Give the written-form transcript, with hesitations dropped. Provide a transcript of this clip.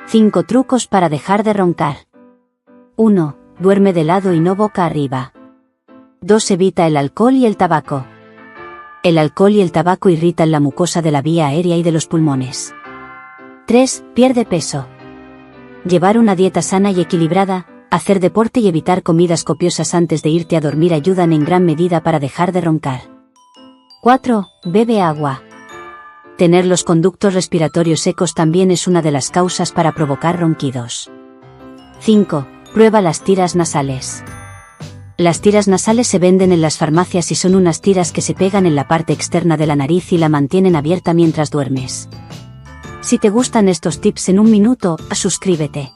5 trucos para dejar de roncar. 1. Duerme de lado y no boca arriba. 2. Evita el alcohol y el tabaco. El alcohol y el tabaco irritan la mucosa de la vía aérea y de los pulmones. 3. Pierde peso. Llevar una dieta sana y equilibrada, hacer deporte y evitar comidas copiosas antes de irte a dormir ayudan en gran medida para dejar de roncar. 4. Bebe agua. Tener los conductos respiratorios secos también es una de las causas para provocar ronquidos. 5. Prueba las tiras nasales. Las tiras nasales se venden en las farmacias y son unas tiras que se pegan en la parte externa de la nariz y la mantienen abierta mientras duermes. Si te gustan estos tips en un minuto, suscríbete.